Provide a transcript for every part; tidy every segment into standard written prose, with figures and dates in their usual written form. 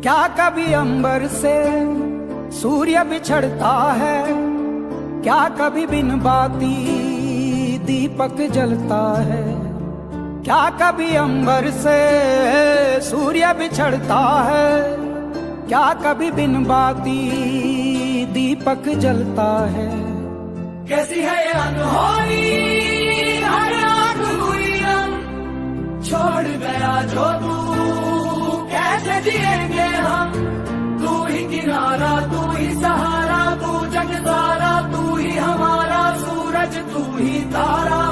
क्या कभी अंबर से सूर्य बिछड़ता है, क्या कभी बिन बाती दीपक जलता है। क्या कभी अंबर से सूर्य बिछड़ता है, क्या कभी बिन बाती दीपक जलता है। कैसी है ये अनहोनी हर आँख हुई रंग, छोड़ गया जो तू कैसे जिएंगे हम। तू ही किनारा, तू ही सहारा, तू जग सारा, तू ही हमारा सूरज, तू ही तारा।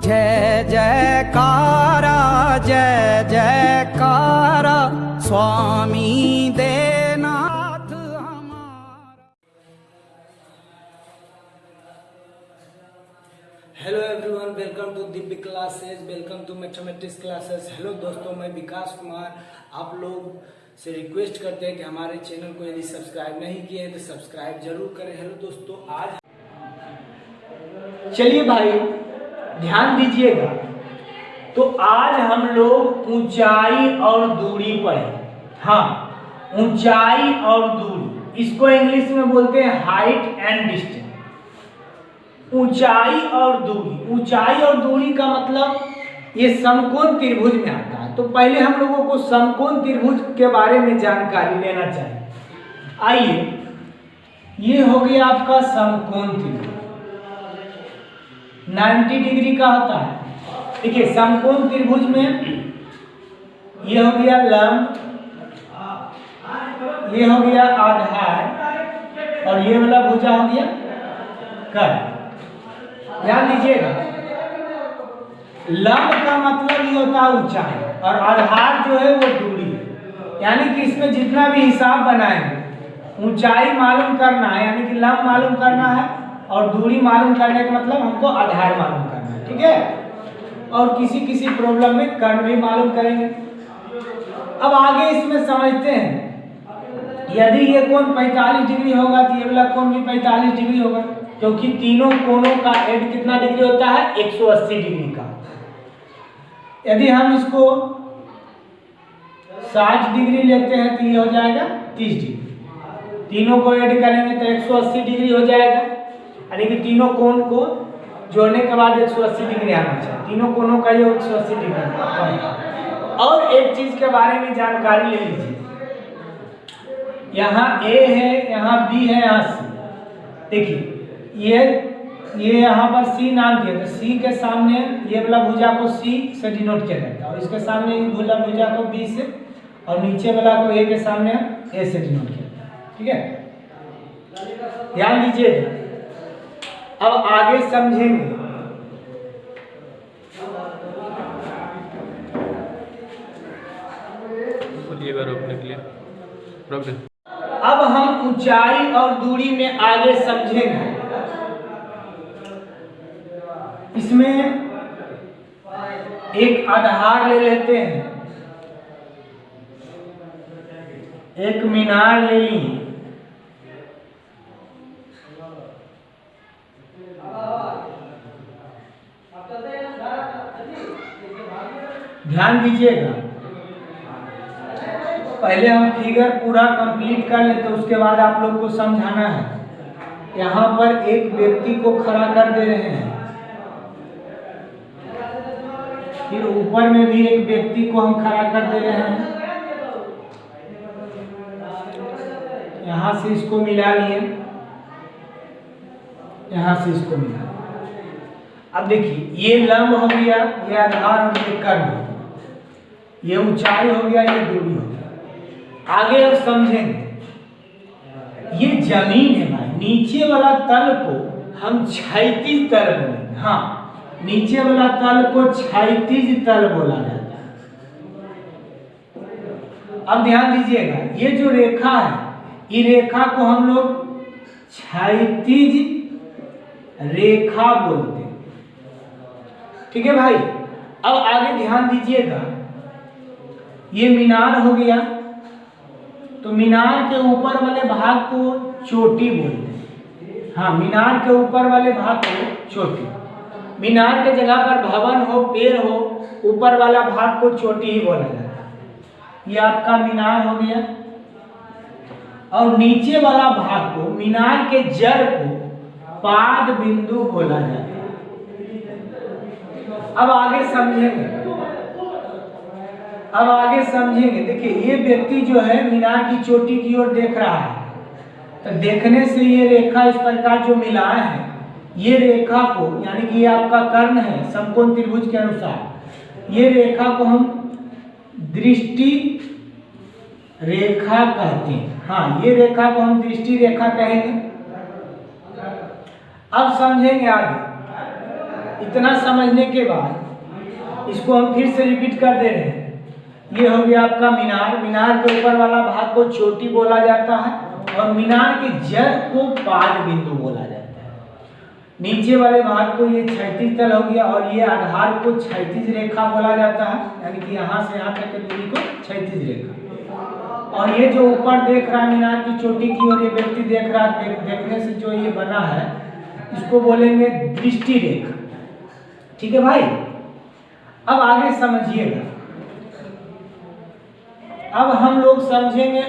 जय जयकारा, जय जयकारा, स्वामी देनाथ हमारा। Hello everyone, welcome to Divya classes, welcome to mathematics classes. Hello दोस्तों, मैं विकास कुमार। आप लोग से रिक्वेस्ट करते हैं कि हमारे चैनल को यदि सब्सक्राइब नहीं किए हैं तो सब्सक्राइब जरूर करें। हेलो दोस्तों, आज चलिए भाई ध्यान दीजिएगा। तो आज हम लोग ऊंचाई और दूरी पढ़े। हाँ, ऊंचाई और दूरी, इसको इंग्लिश में बोलते हैं हाइट एंड डिस्टेंस। ऊंचाई और दूरी, ऊंचाई और दूरी का मतलब ये समकोण त्रिभुज में आता है। तो पहले हम लोगों को समकोण त्रिभुज के बारे में जानकारी लेना चाहिए। आइए, ये हो गया आपका समकोण त्रिभुज, 90 डिग्री का होता है। देखिए, समकोण त्रिभुज में ये हो गया लंब, ये हो गया आधार और ये वाला भुजा हो गया कर्ण। ध्यान दीजिएगा, लंब का मतलब ये होता है ऊंचाई और आधार जो है वो दूरी। यानी कि इसमें जितना भी हिसाब बनाएंगे, ऊंचाई मालूम करना है यानी कि लंब मालूम करना है, और दूरी मालूम करने का मतलब हमको आधार मालूम करना है। ठीक है, और किसी किसी प्रॉब्लम में कर्ण भी मालूम करेंगे। अब आगे इसमें समझते हैं, यदि ये कोण 45 डिग्री होगा तो ये वाला कोण भी 45 डिग्री होगा, क्योंकि तीनों कोणों का एड कितना डिग्री होता है, 180 डिग्री का। यदि हम इसको 60 डिग्री लेते हैं तो ये हो जाएगा 30 डिग्री। तीनों को ऐड करेंगे तो 180 डिग्री हो जाएगा, यानी कि तीनों कोण को जोड़ने के बाद 180 डिग्री आना चाहिए। तीनों कोणों का योग 180 डिग्री। और एक चीज के बारे में जानकारी ले लीजिए, यहाँ ए है, यहाँ बी है, यहाँ सी। देखिए, ये यहाँ पर सी नाम दिया, तो सी के सामने ये वाला भुजा को सी से डिनोट किया जाता है, और इसके सामने भुजा को बी से, और नीचे वाला को ए के सामने ए से डिनोट किया जाता है। ठीक है, ध्यान दीजिएगा। अब आगे समझेंगे। रोकने के लिए रोक दे। अब हम ऊंचाई और दूरी में आगे समझेंगे। इसमें एक आधार ले लेते हैं, एक मीनार ले ली, ध्यान दीजिएगा। पहले हम फिगर पूरा कंप्लीट कर लेते, उसके बाद आप लोग को समझाना है। यहाँ पर एक व्यक्ति को खड़ा कर दे रहे हैं, फिर ऊपर में भी एक व्यक्ति को हम खड़ा कर दे रहे हैं। यहाँ से इसको मिला लिए, यहाँ से इसको मिला। अब देखिए, ये लंब हो गया, ये आधार हो गया, कर्ण, ये ऊंचाई हो गया, ये दूरी हो गया। आगे अब समझेंगे, ये जमीन है भाई, नीचे वाला तल को हम क्षैतिज तल बोलेंगे। हाँ, नीचे वाला तल को क्षैतिज तल बोला जाता है। अब ध्यान दीजिएगा, ये जो रेखा है, ये रेखा को हम लोग क्षैतिज रेखा बोलते हैं। ठीक है भाई, अब आगे ध्यान दीजिएगा, ये मीनार हो गया, तो मीनार के ऊपर वाले भाग को चोटी बोलते हैं। हाँ, मीनार के ऊपर वाले भाग को चोटी। मीनार के जगह पर भवन हो, पेड़ हो, ऊपर वाला भाग को चोटी ही बोला जाता है। ये आपका मीनार हो गया, और नीचे वाला भाग को, मीनार के जड़ को पाद बिंदु बोला जाता है। अब आगे समझेंगे। देखिए ये व्यक्ति जो है मीनार की चोटी की ओर देख रहा है, तो देखने से ये रेखा इस प्रकार जो मिलाए हैं, ये रेखा को, यानी कि ये आपका कर्ण है समकोण त्रिभुज के अनुसार, ये रेखा को हम दृष्टि रेखा कहते हैं। हाँ, ये रेखा को हम दृष्टि रेखा कहेंगे। अब समझेंगे आगे। इतना समझने के बाद इसको हम फिर से रिपीट कर दे रहे हैं। ये हो गया आपका मीनार, मीनार के ऊपर वाला भाग को चोटी बोला जाता है, और मीनार के जड़ को पाद बिंदु बोला जाता है। नीचे वाले भाग को ये क्षैतिज तल हो गया, और ये आधार को क्षैतिज रेखा बोला जाता है, यानी कि यहाँ से यहाँ तक की दूरी को क्षैतिज रेखा। और ये जो ऊपर देख रहा है मीनार की चोटी की ओर ये व्यक्ति देख रहा है, देखने से जो ये बना है इसको बोलेंगे दृष्टि रेखा। ठीक है भाई, अब आगे समझिएगा। अब हम लोग समझेंगे,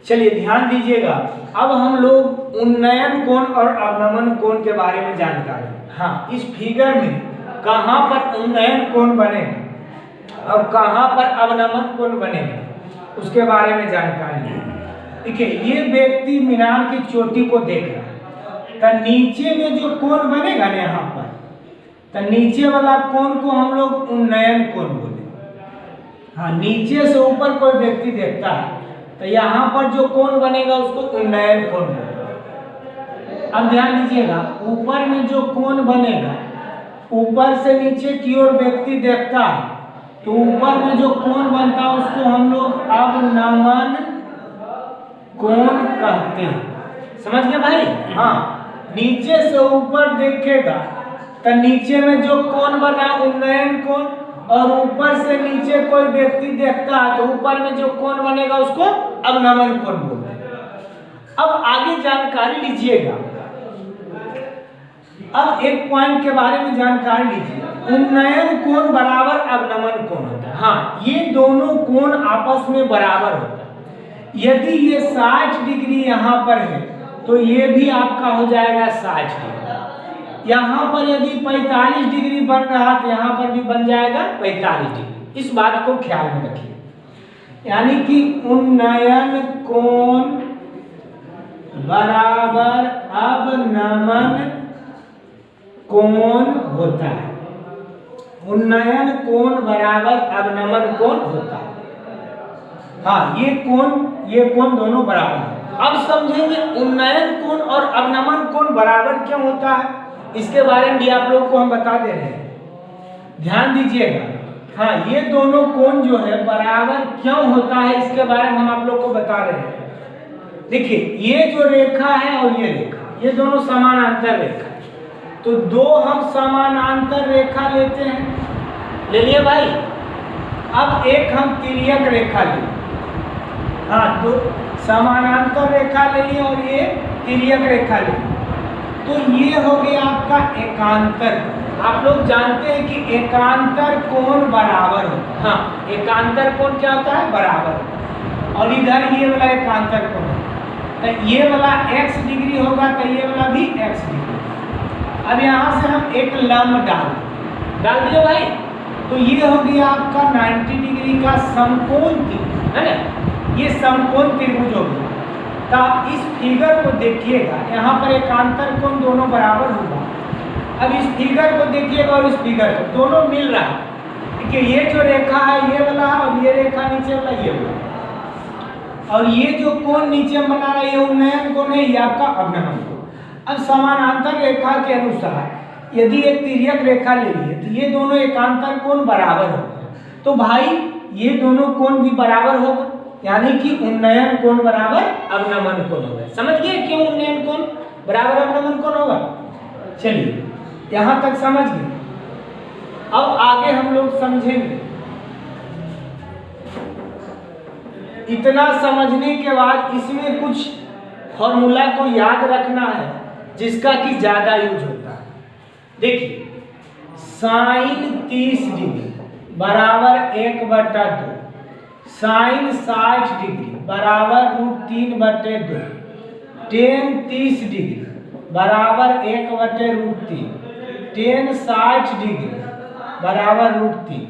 चलिए ध्यान दीजिएगा। अब हम लोग उन्नयन कोण और अवनमन कोण के बारे में जानकारी। हाँ, इस फिगर में कहाँ पर उन्नयन कोण बनेगा और कहाँ पर अवनमन कोण बनेगा उसके बारे में जानकारी। देखिए ये व्यक्ति मीनार की चोटी को देख रहा है, तो नीचे में जो कोण बनेगा ना यहाँ पर, तो नीचे वाला कोण को हम लोग उन्नयन कोण बोले। हाँ, नीचे से ऊपर कोई व्यक्ति देखता है तो यहाँ पर जो कोण बनेगा उसको उन्नयन कोण बोले। अब ध्यान दीजिएगा, ऊपर में जो कोण बनेगा, ऊपर से नीचे की ओर व्यक्ति देखता है तो ऊपर में जो कोण बनता है उसको हम लोग अवनमन कोण कहते हैं। समझ गए भाई? हाँ, नीचे से ऊपर देखेगा तो नीचे में जो कोण बना उन्नयन कोण, और ऊपर से नीचे कोई व्यक्ति देखता है तो ऊपर में जो कोण बनेगा उसको अवनमन कोण बोलते हैं। अब आगे जानकारी लीजिएगा। अब एक पॉइंट के बारे में जानकारी लीजिए, उन्नयन कोण बराबर अवनमन कोण होता है। हाँ, ये दोनों कोण आपस में बराबर होता है। यदि ये 60 डिग्री यहाँ पर है तो ये भी आपका हो जाएगा 60 डिग्री। यहाँ पर यदि 45 डिग्री बन रहा तो यहाँ पर भी बन जाएगा 45 डिग्री। इस बात को ख्याल में रखिए, यानी कि उन्नयन कोण बराबर अवनमन कोण होता है। उन्नयन कोण बराबर अवनमन कोण होता है। हाँ, ये कोण दोनों बराबर है। अब समझेंगे उन्नयन कोण और अवनमन कोण बराबर क्यों होता है, इसके बारे में भी आप लोग को हम बता दे रहे हैं। ध्यान दीजिएगा। हाँ, ये दोनों कोण जो है बराबर क्यों होता है इसके बारे में हम आप लोग को बता रहे हैं। देखिए ये जो रेखा है और ये रेखा, ये दोनों समानांतर रेखा, तो दो हम समानांतर रेखा लेते हैं। ले लिए भाई? अब एक हम तिर्यक रेखा ले। हाँ, तो समानांतर रेखा ले लिए और ये तिर्यक रेखा ले, तो ये हो गया आपका एकांतर। आप लोग जानते हैं कि एकांतर कोण बराबर होता है। हाँ, एकांतर कोण क्या होता है? बराबर। और इधर ये वाला एकांतर कोण है, तो ये वाला x डिग्री होगा तो ये वाला भी x डिग्री। अब यहाँ से हम एक लंब डाल दिए भाई, तो ये हो गया आपका 90 डिग्री का समकोण त्रिभुज, है ना? ये समकोण त्रिभुज हो गया। तो आप इस फिगर को देखिएगा, यहाँ पर एकांतर कोण दोनों बराबर होगा। अब इस फिगर को देखिएगा और इस फिगर को, दोनों मिल रहा है। देखिए ये जो रेखा है ये वाला, और ये रेखा नीचे वाला ये वाला, और ये जो कोण नीचे बना रहा है ये उन्नयन कोण है, ये आपका अवनमन कोण। अब समानांतर रेखा के अनुसार यदि एक तिर्यक रेखा ले लिए तो ये दोनों एकांतर कोण बराबर होगा, तो भाई ये दोनों कोण भी बराबर होगा, यानी कि उन्नयन कोण बराबर अवनमन कोण होगा। समझ गए क्यों उन्नयन कोण बराबर अवनमन कोण होगा? चलिए यहां तक समझ गए। अब आगे हम लोग समझेंगे। इतना समझने के बाद इसमें कुछ फॉर्मूला को याद रखना है जिसका कि ज्यादा यूज होता है। देखिए sin 30 डिग्री बराबर 1/2, साइन 60 डिग्री बराबर √3/2, टेन 30 डिग्री बराबर 1/√3, टेन 60 डिग्री बराबर √3।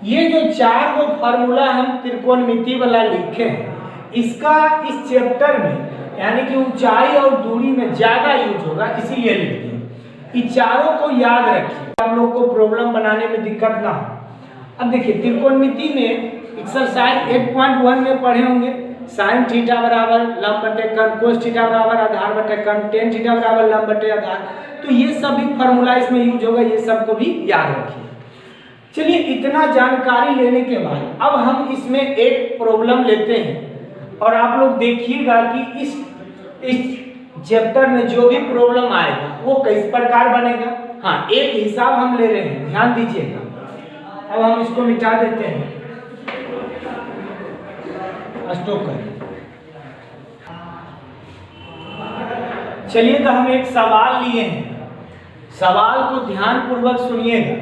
ये जो 4 को फार्मूला हम त्रिकोणमिति वाला लिखे हैं, इसका इस चैप्टर में यानी कि ऊंचाई और दूरी में ज्यादा यूज होगा, इसीलिए लिख दिए। इन चारों को याद रखिए, आप लोग को प्रॉब्लम बनाने में दिक्कत ना हो। अब देखिए त्रिकोणमिति में एक्सरसाइज 8.1 में पढ़े होंगे, साइन थीटा बराबर लंब बटे कर्ण, कोस थीटा बराबर आधार बटे कर्ण, टेन थीटा बराबर लंब बटे आधार। तो ये सभी फार्मूला इसमें यूज होगा, ये सबको भी याद रखिए। चलिए, इतना जानकारी लेने के बाद अब हम इसमें एक प्रॉब्लम लेते हैं और आप लोग देखिएगा कि इस चैप्टर में जो भी प्रॉब्लम आएगा वो किस प्रकार बनेगा। हाँ, एक हिसाब हम ले रहे हैं, ध्यान दीजिएगा। अब हम इसको मिटा देते हैं, स्टॉप करें। चलिए, तो हम एक सवाल लिए हैं, सवाल को ध्यान पूर्वक सुनिएगा।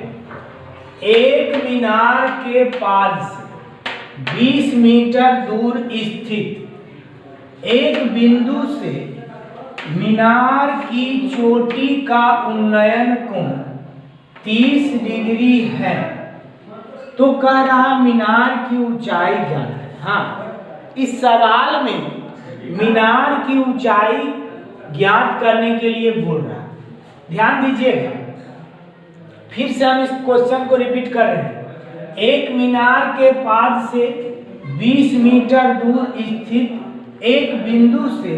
एक मीनार के पाद से 20 मीटर दूर स्थित एक बिंदु से मीनार की चोटी का उन्नयन कोण 30 डिग्री है, तो कह रहा मीनार की ऊंचाई ज्ञात है। हाँ, इस सवाल में मीनार की ऊंचाई ज्ञात करने के लिए बोल रहा है, ध्यान दीजिएगा। फिर से हम इस क्वेश्चन को रिपीट कर रहे हैं। एक मीनार के पाद से 20 मीटर दूर स्थित एक बिंदु से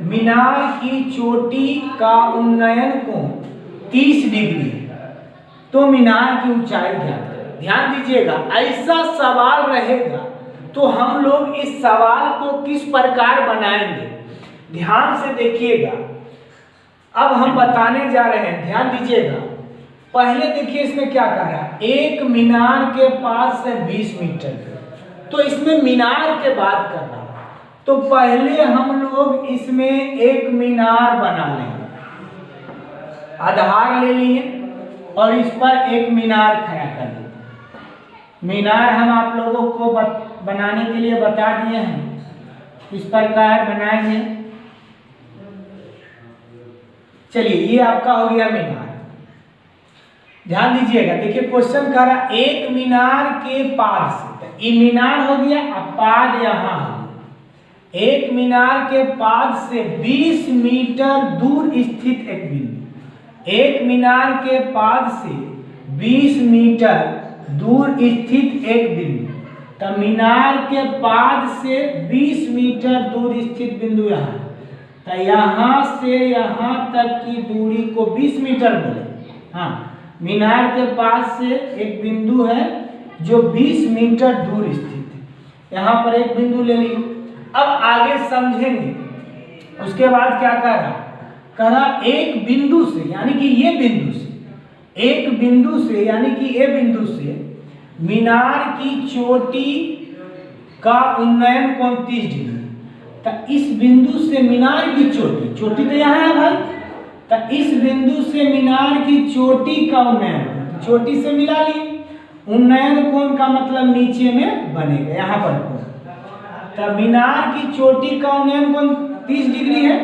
मीनार की चोटी का उन्नयन कोण 30 डिग्री है, तो मीनार की ऊंचाई ज्ञात करें। ध्यान दीजिएगा, ऐसा सवाल रहेगा तो हम लोग इस सवाल को किस प्रकार बनाएंगे, ध्यान से देखिएगा। अब हम बताने जा रहे हैं, ध्यान दीजिएगा। पहले देखिए इसमें क्या कह रहा है, एक मीनार के पास से 20 मीटर, तो इसमें मीनार के बात कर रहा है। तो पहले हम लोग इसमें एक मीनार बना लेंगे, आधार ले लिए और इस पर एक मीनार खड़ा कर देंगे। मीनार हम आप लोगों को बनाने के लिए बता दिए हैं, इस प्रकार बनाएंगे। चलिए, ये आपका हो गया मीनार। ध्यान दीजिएगा, देखिए क्वेश्चन कह रहा एक मीनार के पाद से, तो ये मीनार हो गया, अब पाद यहाँ है। एक मीनार के पाद से 20 मीटर दूर स्थित एक बिंदु, एक मीनार के पाद से 20 मीटर दूर स्थित एक बिंदु, तो मीनार के पाद से 20 मीटर दूर स्थित बिंदु यहाँ, तो यहाँ से यहाँ तक की दूरी को 20 मीटर बोले। हाँ, मीनार के पास से एक बिंदु है जो 20 मीटर दूर स्थित है, यहाँ पर एक बिंदु ले ली। अब आगे समझेंगे, उसके बाद क्या कह रहा एक बिंदु से यानी कि ये बिंदु से, एक बिंदु से यानी कि ये बिंदु से मीनार की चोटी का उन्नयन कोण 30 डिग्री, तो इस बिंदु से मीनार की चोटी तो यहाँ है भाई, तो इस बिंदु से मीनार की चोटी का उन्नयन, चोटी से मिला लिए, उन्नयन कोण का मतलब नीचे में बनेगा यहाँ पर कोण, तो मीनार की चोटी का उन्नयन कोण 30 डिग्री है,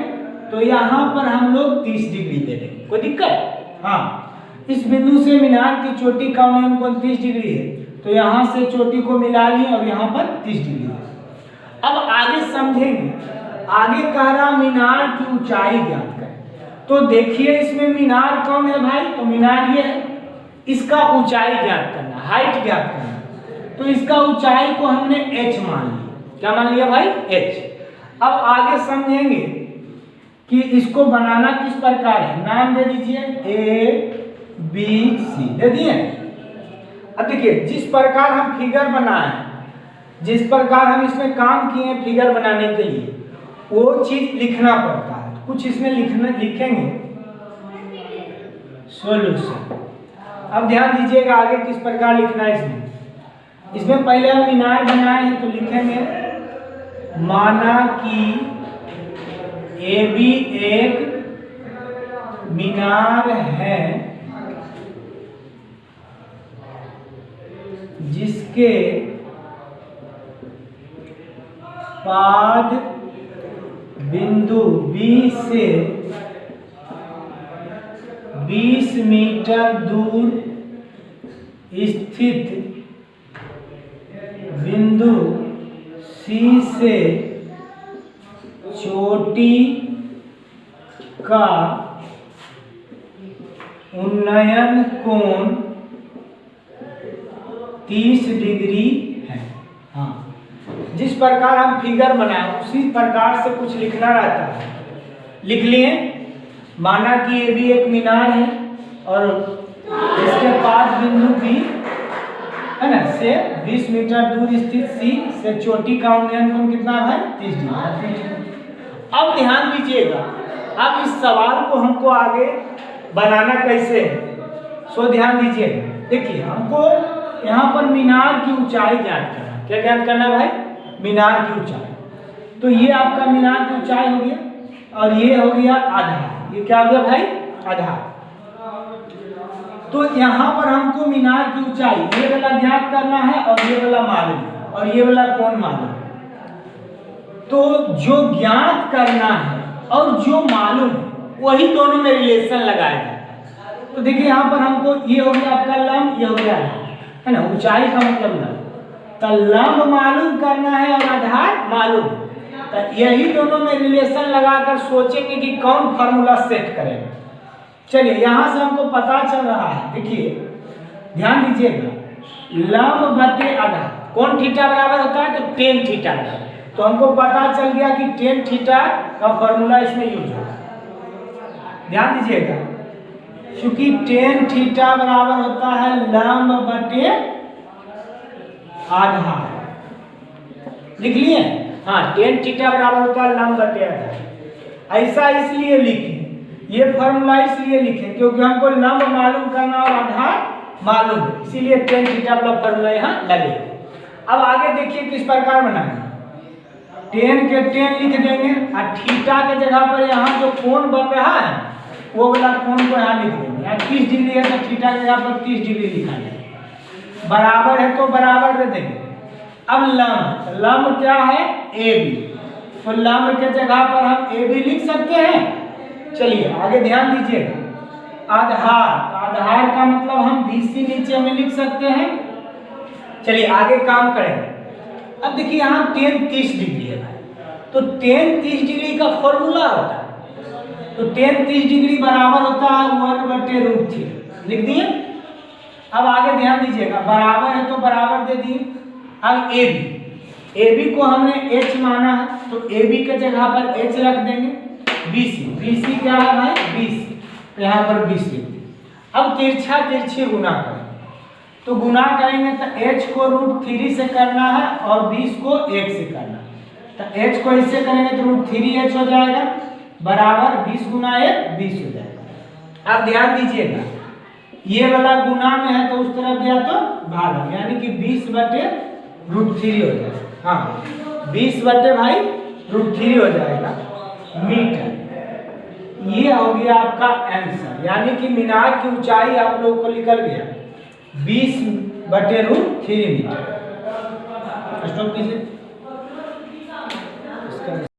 तो यहाँ पर हम लोग 30 डिग्री दे देंगे, कोई दिक्कत? हाँ, इस बिंदु से मीनार की चोटी का उन्नयन कोण 30 डिग्री है, तो यहाँ से चोटी को मिला लिए और यहाँ पर 30 डिग्री है। अब आगे समझेंगे, आगे कह रहा मीनार की ऊंचाई ज्ञात करें, तो देखिए इसमें मीनार कौन है भाई, तो मीनार ये है, इसका ऊंचाई ज्ञात करना, हाइट ज्ञात करना, तो इसका ऊंचाई को हमने h मान लिया। क्या मान लिया भाई? h। अब आगे समझेंगे कि इसको बनाना किस प्रकार है, नाम दे दीजिए ABC, दे दिए। अब देखिए जिस प्रकार हम फिगर बनाए, जिस प्रकार हम इसमें काम किए हैं फिगर बनाने के लिए, वो चीज लिखना पड़ता है। कुछ इसमें लिखेंगे सॉल्यूशन। अब ध्यान दीजिएगा आगे किस प्रकार लिखना है इसमें पहले हम मीनार बनाए हैं तो लिखेंगे माना कि AB एक मीनार है जिसके पाद बिंदु B से 20 मीटर दूर स्थित बिंदु C से चोटी का उन्नयन कोण 30 डिग्री है। हाँ, जिस प्रकार हम फिगर बनाए उसी प्रकार से कुछ लिखना रहता है। लिख लिए, माना कि ये भी एक मीनार है और इसके पास बिंदु B है ना से 20 मीटर दूर स्थित C से चोटी का उन्नयन कोण कितना है 30 डिग्री। अब ध्यान दीजिएगा, अब इस सवाल को हमको आगे बनाना कैसे है, सो ध्यान दीजिएगा। देखिए, हमको यहाँ पर मीनार की ऊंचाई ज्ञात करना। क्या ज्ञात करना भाई? मीनार की ऊंचाई। तो ये आपका मीनार की ऊंचाई हो गया और ये हो गया आधार। ये क्या हो गया भाई? आधार। तो यहाँ पर हमको मीनार की ऊंचाई ये वाला ज्ञात करना है और ये वाला मालूम है और ये वाला कोण मालूम है। तो जो ज्ञात करना है और जो मालूम है वही दोनों में रिलेशन लगाया जाता है। तो देखिए, यहाँ पर हमको ये हो गया आपका लंब, ये हो गया है ना, ऊंचाई का मतलब लंब। तो लंब मालूम करना है और आधार मालूम, तो यही दोनों में रिलेशन लगाकर सोचेंगे कि कौन फार्मूला सेट करेगा। चलिए, यहाँ से हमको पता चल रहा है। देखिए, ध्यान दीजिएगा, लंब बटे आधार कौन थीटा बराबर होता है? तो टेन थीटा बराबर। तो हमको पता चल गया कि टेन थीटा का फॉर्मूला इसमें यूज होगा। ध्यान दीजिएगा, क्योंकि टेन थीटा बराबर होता है लंब बटे आधार। लिख लिए? हाँ, टेन थीटा बराबर होता है लंब बटे आधार। ऐसा इसलिए लिखे, ये फॉर्मूला इसलिए लिखे क्योंकि हमको लंब मालूम करना और आधार मालूम है, इसीलिए टेन थीटा वाला फॉर्मूला यहाँ लगे। अब आगे देखिए किस प्रकार बनाएंगे। टेन के टेन लिख देंगे और थीटा के जगह पर यहाँ जो कोण बन रहा है वो वाला कोण को यहाँ लिख देंगे। यहाँ 30 डिग्री है तो थीटा के जगह पर 30 डिग्री लिखा जाए। बराबर है तो बराबर दे देंगे। अब लंब, लंब क्या है? AB। तो लंब के जगह पर हम AB लिख सकते हैं। चलिए आगे ध्यान दीजिएगा। आधार, आधार का मतलब हम BC नीचे में लिख सकते हैं। चलिए आगे काम करेंगे। अब देखिए, यहाँ टेन 30 डिग्री है भाई, तो टेन 30 डिग्री का फॉर्मूला होता है। तो टेन 30 डिग्री बराबर होता है 1/√3। लिख दिए। अब आगे ध्यान दीजिएगा, बराबर है तो बराबर दे दिए। अब AB को हमने H माना है तो AB के जगह पर H रख देंगे। BC क्या है भाई? 20, तो यहाँ पर 20 लिख दिए। अब तिरछा तिरछी गुना करें, तो गुना करेंगे तो H को √3 से करना है और 20 को 1 से करना है। तो H को इससे करेंगे तो √3H हो जाएगा बराबर 20 गुना 1 20 हो जाएगा। अब ध्यान दीजिएगा, ये वाला गुना में है तो उस तरफ गया तो भागा, यानी कि 20 बटे √3 हो जाएगा। हाँ, 20 बटे भाई √3 हो जाएगा मीटर। ये हो गया आपका आंसर, यानी कि मीनार की ऊंचाई आप लोगों को निकल गया 20 बटे √3 मीटर। स्टॉप कीजिए।